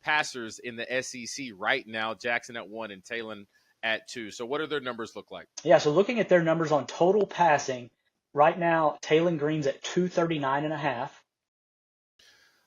passers in the SEC right now. Jackson at 1 and Talon at 2. So what do their numbers look like? Yeah, so looking at their numbers on total passing, right now, Talon Green's at 239.5.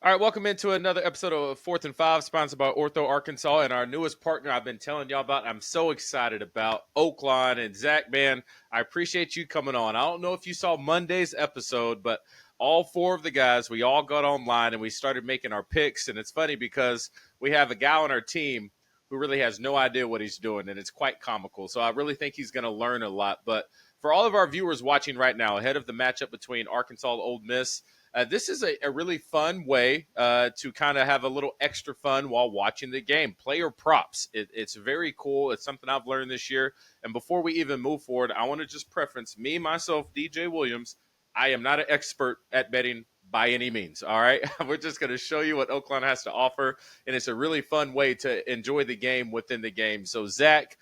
All right, welcome into another episode of 4th and 5, sponsored by Ortho Arkansas, and our newest partner I've been telling y'all about. I'm so excited about Oaklawn. And Zach, man, I appreciate you coming on. I don't know if you saw Monday's episode, but all 4 of the guys, we all got online and we started making our picks. And it's funny because we have a guy on our team who really has no idea what he's doing, and it's quite comical. So I really think he's going to learn a lot. But for all of our viewers watching right now, ahead of the matchup between Arkansas and Ole Miss, this is a really fun way to kind of have a little extra fun while watching the game. Player props. It's very cool. It's something I've learned this year. And before we even move forward, I want to just preference me, myself, DJ Williams. I am not an expert at betting by any means, all right? We're just going to show you what Oaklawn has to offer, and it's a really fun way to enjoy the game within the game. So, Zach,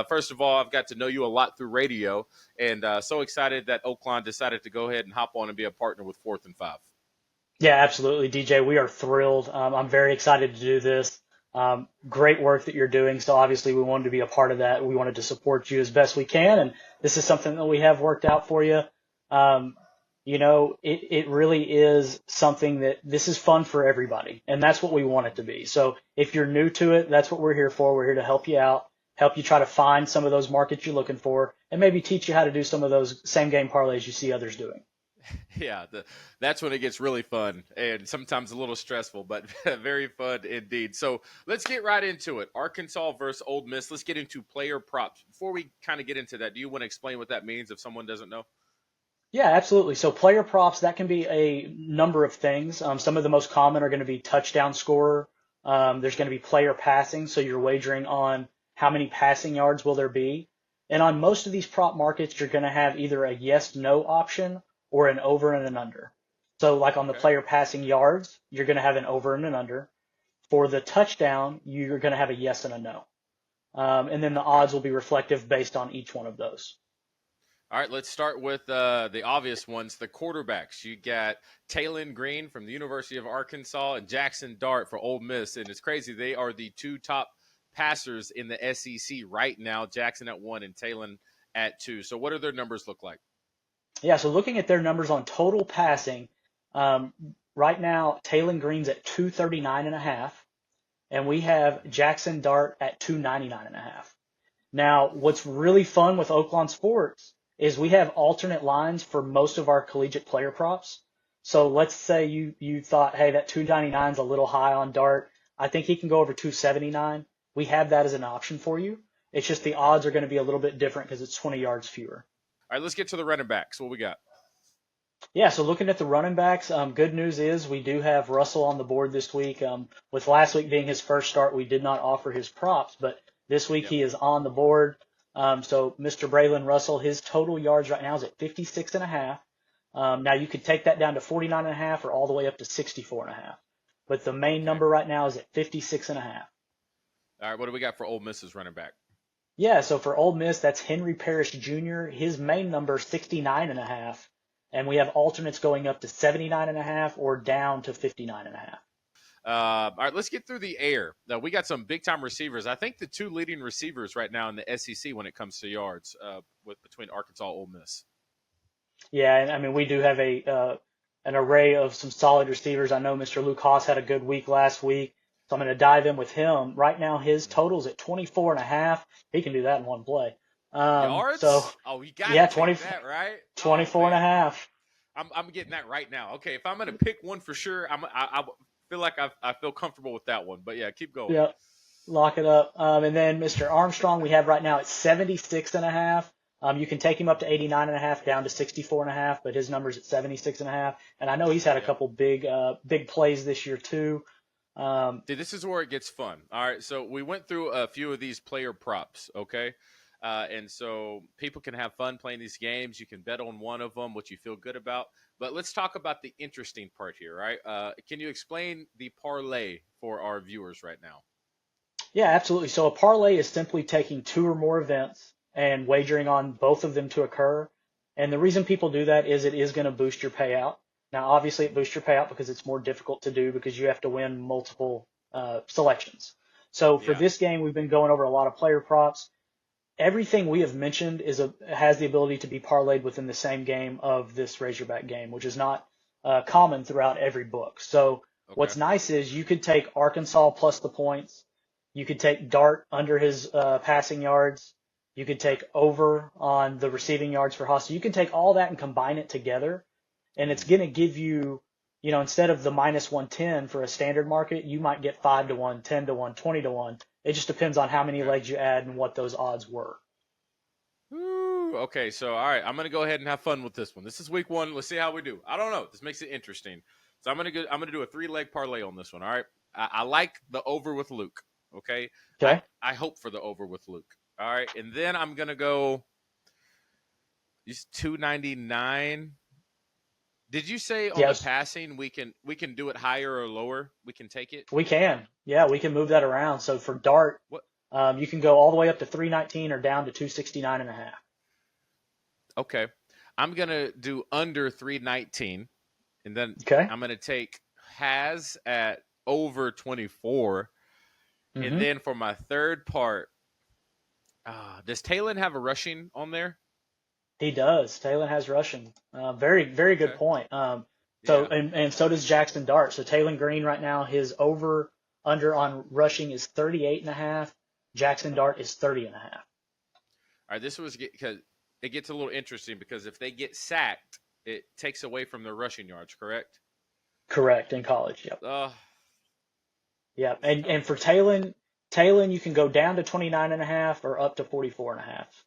first of all, I've got to know you a lot through radio, and so excited that Oaklawn decided to go ahead and hop on and be a partner with 4th and 5. Yeah, absolutely, DJ. We are thrilled. I'm very excited to do this. Great work that you're doing. So obviously we wanted to be a part of that. We wanted to support you as best we can, and this is something that we have worked out for you. It really is something that this is fun for everybody, and that's what we want it to be. So if you're new to it, that's what we're here for. We're here to help you out, help you try to find some of those markets you're looking for, and maybe teach you how to do some of those same game parlays you see others doing. Yeah, that's when it gets really fun and sometimes a little stressful, but very fun indeed. So let's get right into it. Arkansas versus Ole Miss. Let's get into player props. Before we kind of get into that, do you want to explain what that means if someone doesn't know? Yeah, absolutely. So player props, that can be a number of things. Some of the most common are going to be touchdown scorer. There's going to be player passing. So you're wagering on how many passing yards will there be. And on most of these prop markets, you're going to have either a yes, no option or an over and an under. So like on the player passing yards, you're going to have an over and an under. For the touchdown, you're going to have a yes and a no. And then the odds will be reflective based on each one of those. All right, let's start with the obvious ones, the quarterbacks. You got Talon Green from the University of Arkansas and Jackson Dart for Ole Miss. And it's crazy. They are the 2 top passers in the SEC right now, Jackson at 1 and Talon at 2. So what do their numbers look like? Yeah, so looking at their numbers on total passing, right now, Talon Green's at 239.5, and we have Jackson Dart at 299.5. Now, what's really fun with Oaklawn Sports is we have alternate lines for most of our collegiate player props. So let's say you thought, hey, that 299 is a little high on Dart. I think he can go over 279. We have that as an option for you. It's just the odds are going to be a little bit different because it's 20 yards fewer. All right, let's get to the running backs. What we got? Yeah, so looking at the running backs, good news is we do have Russell on the board this week. With last week being his first start, we did not offer his props, but this week he is on the board. So Mr. Braylon Russell, his total yards right now is at 56.5. Now you could take that down to 49.5 or all the way up to 64.5. But the main number right now is at 56.5. All right, what do we got for Ole Miss's running back? Yeah, so for Ole Miss, that's Henry Parrish Jr. His main number is 69.5. And we have alternates going up to 79.5 or down to 59.5. All right, let's get through the air. Now, we got some big-time receivers. I think the 2 leading receivers right now in the SEC when it comes to yards between Arkansas and Ole Miss. Yeah, and I mean, we do have an array of some solid receivers. I know Mr. Luke Haas had a good week last week, so I'm going to dive in with him. Right now, his total's at 24.5. He can do that in one play. Yards? So, you got yeah, to take that, right? 24.5. I'm getting that right now. Okay, if I'm going to pick one for sure, I feel like I feel comfortable with that one. But, yeah, keep going. Yep, lock it up. And then Mr. Armstrong we have right now at 76.5. You can take him up to 89.5, down to 64.5, but his number's at 76.5. And I know he's had a couple big plays this year too. Dude, this is where it gets fun. All right, so we went through a few of these player props, okay? And so people can have fun playing these games. You can bet on one of them, what you feel good about. But let's talk about the interesting part here, right? Can you explain the parlay for our viewers right now? Yeah, absolutely. So a parlay is simply taking 2 or more events and wagering on both of them to occur. And the reason people do that is it is going to boost your payout. Now, obviously, it boosts your payout because it's more difficult to do because you have to win multiple selections. So for Yeah. this game, we've been going over a lot of player props. Everything we have mentioned has the ability to be parlayed within the same game of this Razorback game, which is not common throughout every book. So Okay. what's nice is you could take Arkansas plus the points. You could take Dart under his passing yards. You could take over on the receiving yards for Haas. So you can take all that and combine it together, and it's going to give you, instead of the minus 110 for a standard market, you might get 5 to 1, 10 to 1, 20 to 1. It just depends on how many Okay. legs you add and what those odds were. Ooh, okay, so all right, I'm gonna go ahead and have fun with this one. This is week 1. Let's see how we do. I don't know. This makes it interesting. So I'm gonna do a 3-leg parlay on this one. All right. I like the over with Luke. Okay. Okay. I hope for the over with Luke. All right, and then I'm gonna go. These 299. Did you say on the Yes, passing we can do it higher or lower? We can take it. we can. Yeah, we can move that around. So for Dart, What? you can go all the way up to 319 or down to 269 and a half. Okay. I'm going to do under 319, and then Okay. I'm going to take Has at over 24. And then for my third part, does Talon have a rushing on there? He does. Talon has rushing. Very, very good Okay. point. Yeah. And so does Jackson Dart. So Talon Green right now, his over under on rushing is 38 and a half. Jackson Dart is 30 and a half. All right. This was because it gets a little interesting because if they get sacked, it takes away from their rushing yards, correct? Correct, in college. Yep. Uh, Yep. it's And tough. for Talon, you can go down to 29 and a half or up to 44 and a half.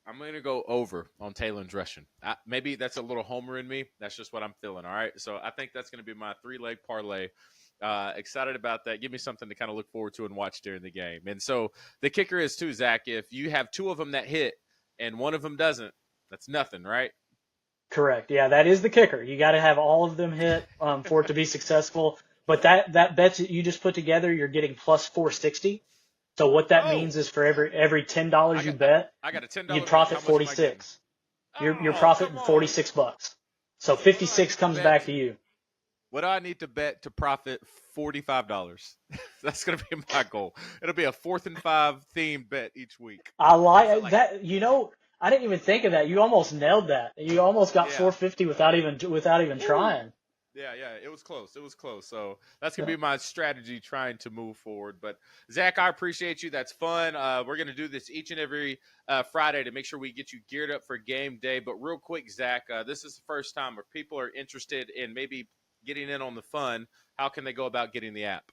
I'm going to go over on Talon's rushing. Maybe that's a little homer in me. That's just what I'm feeling. All right. So I think that's going to be my 3-leg parlay. Excited about that. Give me something to kind of look forward to and watch during the game. And so the kicker is too, Zach, if you have 2 of them that hit and one of them doesn't, that's nothing, right? Correct. Yeah, that is the kicker. You got to have all of them hit for it to be successful. But that bet that you just put together, you're getting plus 460. So what that Oh, means is for every $10 you bet, I got a $10 you'd bet. profit How much am I getting? 46. You're Oh, come profiting on. $46. So What do I 56 need to comes back bet? to you. What do I need to bet to profit $45? That's going to be my goal. It'll be a 4th and 5 theme bet each week. I What's that like like? that. I didn't even think of that. You almost nailed that. You almost got Yeah. 450 without even Woo. trying. Yeah, it was close. It was close. So that's gonna Yeah. be my strategy trying to move forward. But Zach, I appreciate you. That's fun. We're gonna do this each and every Friday to make sure we get you geared up for game day. But real quick, Zach, this is the first time if people are interested in maybe getting in on the fun. How can they go about getting the app?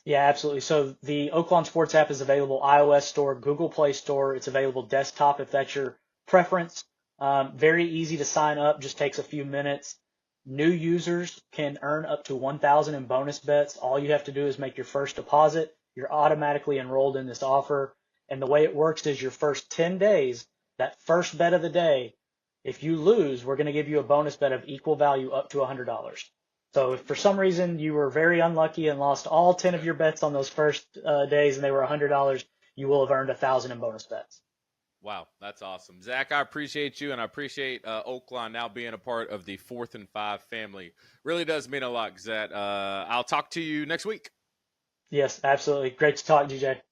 Yeah, absolutely. So the Oaklawn Sports app is available iOS store, Google Play Store. It's available desktop if that's your preference. Very easy to sign up, just takes a few minutes. New users can earn up to 1,000 in bonus bets. All you have to do is make your first deposit. You're automatically enrolled in this offer. And the way it works is your first 10 days, that first bet of the day, if you lose, we're going to give you a bonus bet of equal value up to $100. So if for some reason you were very unlucky and lost all 10 of your bets on those first days and they were $100, you will have earned 1,000 in bonus bets. Wow, that's awesome. Zach, I appreciate you, and I appreciate Oaklawn now being a part of the 4th and 5 family. Really does mean a lot, Zach. I'll talk to you next week. Yes, absolutely. Great to talk, DJ.